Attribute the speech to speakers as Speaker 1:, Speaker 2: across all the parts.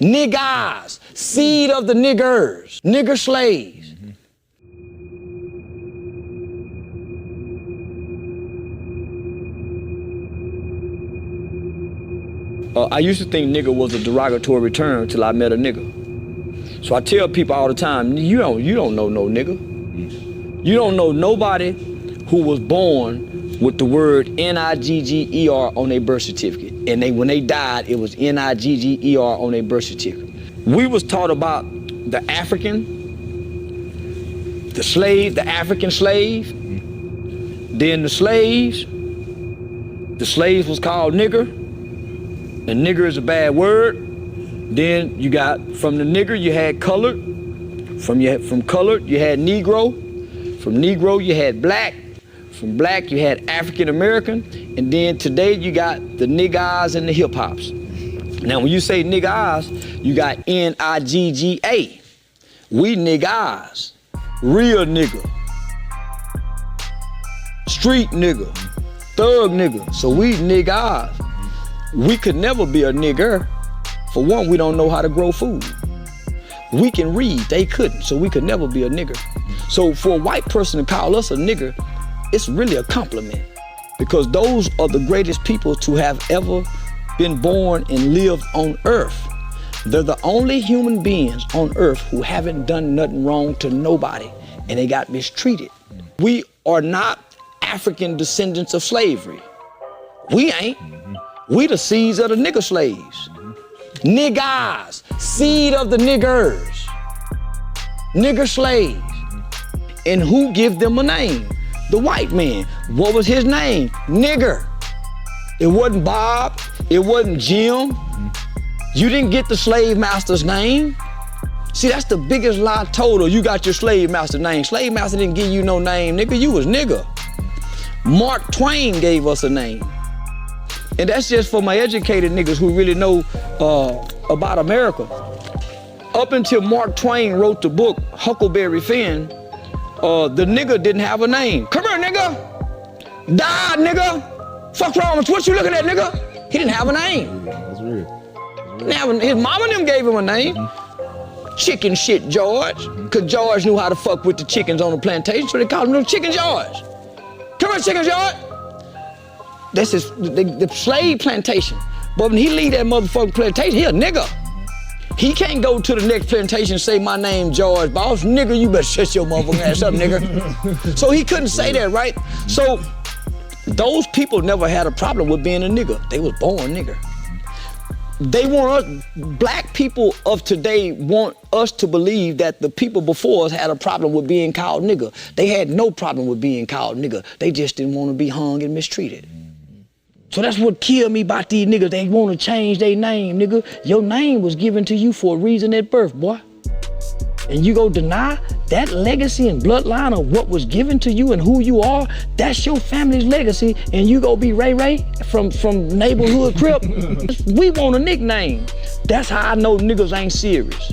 Speaker 1: Niggas, seed of the niggers, nigger slaves. I used to think nigger was a derogatory term till I met a nigger. So I tell people all the time, you don't know no nigger. You don't know nobody who was born with the word N-I-G-G-E-R on their birth certificate. And when they died, it was N-I-G-G-E-R on their birth certificate. We was taught about the African, the slave, the African slave, then the slaves was called nigger, and nigger is a bad word. Then you got, from the nigger, you had colored, from colored, you had Negro, from Negro, you had black, from black, you had African American, and then today you got the niggas and the hip hops. Now, when you say niggas, you got N-I-G-G-A. We niggas, real nigga, street nigga, thug nigga. So we niggas. We could never be a nigger. For one, we don't know how to grow food. We can read, they couldn't, so we could never be a nigger. So for a white person to call us a nigger, it's really a compliment, because those are the greatest people to have ever been born and lived on earth. They're the only human beings on earth who haven't done nothing wrong to nobody, and they got mistreated. We are not African descendants of slavery. We ain't. We the seeds of the nigger slaves. Niggas, seed of the niggers, nigger slaves. And who give them a name? The white man. What was his name? Nigger. It wasn't Bob, it wasn't Jim. You didn't get the slave master's name. See, that's the biggest lie told her. You got your slave master's name. Slave master didn't give you no name, nigga. You was nigger. Mark Twain gave us a name. And that's just for my educated niggas who really know about America. Up until Mark Twain wrote the book, Huckleberry Finn, the nigga didn't have a name. Come here, nigga. Die, nigga. Fuck wrong with you? What you looking at, nigga? He didn't have a name.
Speaker 2: That's real.
Speaker 1: His mama and them gave him a name. Chicken shit George. Cause George knew how to fuck with the chickens on the plantation, so they called him Chicken George. Come here, Chicken George. That's the slave plantation. But when he leave that motherfucking plantation, he a nigga. He can't go to the next plantation and say, my name George Boss. Nigga, you better shut your motherfucking ass up, nigga. So he couldn't say that, right? So those people never had a problem with being a nigga. They was born nigger. They want us, black people of today want us to believe that the people before us had a problem with being called nigger. They had no problem with being called nigger. They just didn't want to be hung and mistreated. So that's what killed me about these niggas. They want to change their name, nigga. Your name was given to you for a reason at birth, boy. And you go deny that legacy and bloodline of what was given to you and who you are, that's your family's legacy, and you go be Ray Ray from neighborhood crip. We want a nickname. That's how I know niggas ain't serious.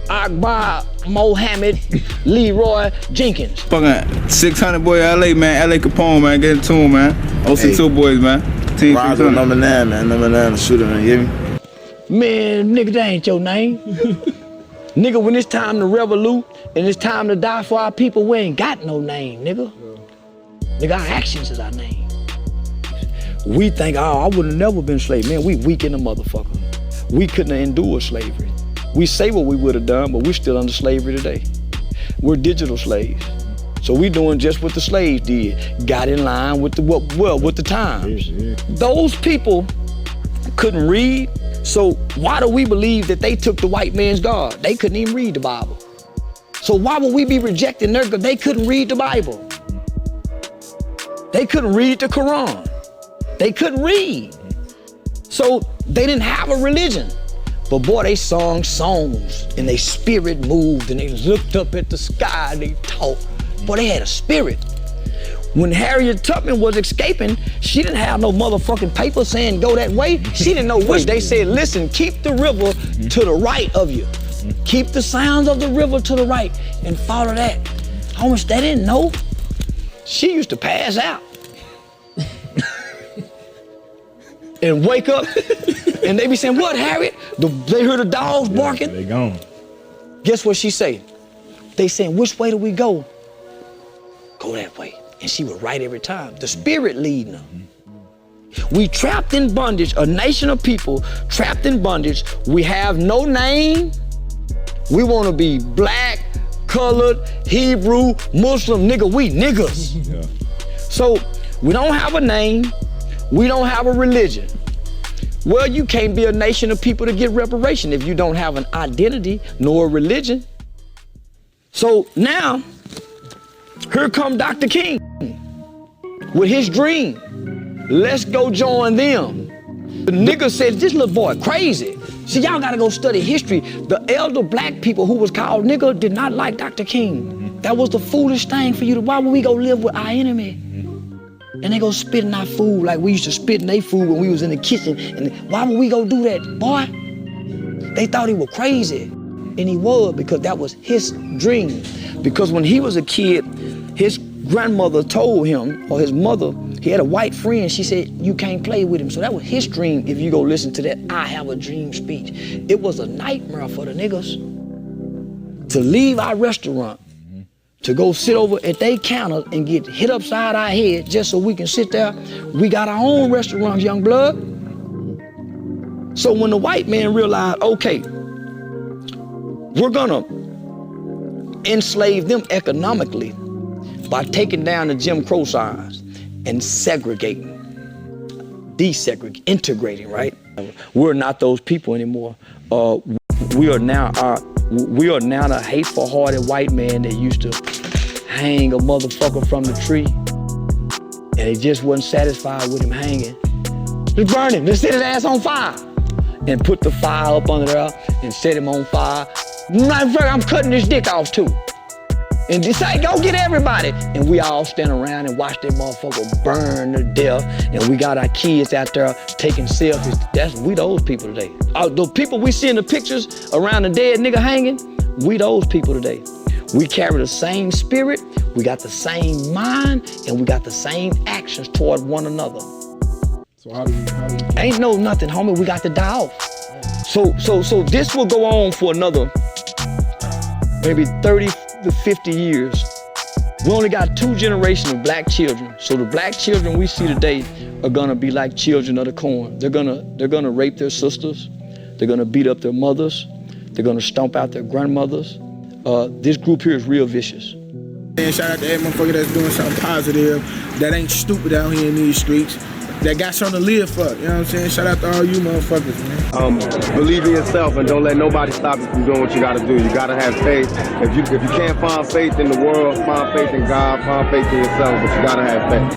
Speaker 1: Akbar, Mohammed, Leroy Jenkins.
Speaker 3: Fucking 600 boy LA, man. LA Capone, man. Get into him, man. 062 boys, man. Team
Speaker 2: Rise on number 9, man. Number 9, the shooter, man. You hear me?
Speaker 1: Man, nigga, that ain't your name. Nigga, when it's time to revolute and it's time to die for our people, we ain't got no name, nigga. Nigga, our actions is our name. We think, oh, I would've never been slave. Man, we weak in the motherfucker. We couldn't have endured slavery. We say what we would have done, but we're still under slavery today. We're digital slaves. So we doing just what the slaves did. Got in line with the times. Those people couldn't read, so why do we believe that they took the white man's God? They couldn't even read the Bible. So why would we be rejecting their God? They couldn't read the Bible. They couldn't read the Quran. They couldn't read. So they didn't have a religion. But boy, they sung songs and their spirit moved and they looked up at the sky and they talked. Boy, they had a spirit. When Harriet Tubman was escaping, she didn't have no motherfucking paper saying go that way. She didn't know which. They said, listen, keep the river to the right of you. Keep the sounds of the river to the right and follow that. How much they didn't know? She used to pass out. and wake up, and they be saying, what, Harriet? They hear the dogs barking.
Speaker 4: They gone.
Speaker 1: Guess what she say? They saying, which way do we go? Go that way. And she was right every time. The spirit leading her. We trapped in bondage, a nation of people trapped in bondage. We have no name. We want to be black, colored, Hebrew, Muslim, nigga, we niggas.
Speaker 4: Yeah.
Speaker 1: So we don't have a name. We don't have a religion. Well, you can't be a nation of people to get reparation if you don't have an identity nor a religion. So now, here come Dr. King with his dream. Let's go join them. The nigga said, this little boy crazy. See, y'all gotta go study history. The elder black people who was called nigga did not like Dr. King. That was the foolish thing for you to, why would we go live with our enemy? And they go spit in our food like we used to spit in their food when we was in the kitchen. And why would we go do that, boy? They thought he was crazy. And he was, because that was his dream. Because when he was a kid, his grandmother told him, or his mother, he had a white friend, she said, you can't play with him. So that was his dream. If you go listen to that I have a dream speech. It was a nightmare for the niggas to leave our restaurant, to go sit over at their counter and get hit upside our head just so we can sit there. We got our own restaurants, young blood. So when the white man realized, okay, we're gonna enslave them economically by taking down the Jim Crow signs and segregating, integrating, right? We're not those people anymore. We are now the hateful-hearted white man that used to hang a motherfucker from the tree, and they just wasn't satisfied with him hanging. Let's burn him. Let's set his ass on fire, and put the fire up under there and set him on fire. I'm cutting his dick off too. And say, go get everybody. And we all stand around and watch that motherfucker burn to death. And we got our kids out there taking selfies. We those people today. The people we see in the pictures around the dead nigga hanging, we those people today. We carry the same spirit, we got the same mind, and we got the same actions toward one another.
Speaker 4: So how do you
Speaker 1: Ain't no nothing, homie, we got to die off. So this will go on for another maybe 30 to 50 years. We only got 2 generations of black children. So the black children we see today are gonna be like children of the corn. They're gonna rape their sisters. They're gonna beat up their mothers. They're gonna stomp out their grandmothers. This group here is real vicious.
Speaker 5: And shout out to every motherfucker that's doing something positive, that ain't stupid out here in these streets, that got something to live for, you know what I'm saying? Shout out to all you motherfuckers, man.
Speaker 6: Believe in yourself and don't let nobody stop you from doing what you gotta do. You gotta have faith. If you can't find faith in the world, find faith in God, find faith in yourself, but you gotta have faith.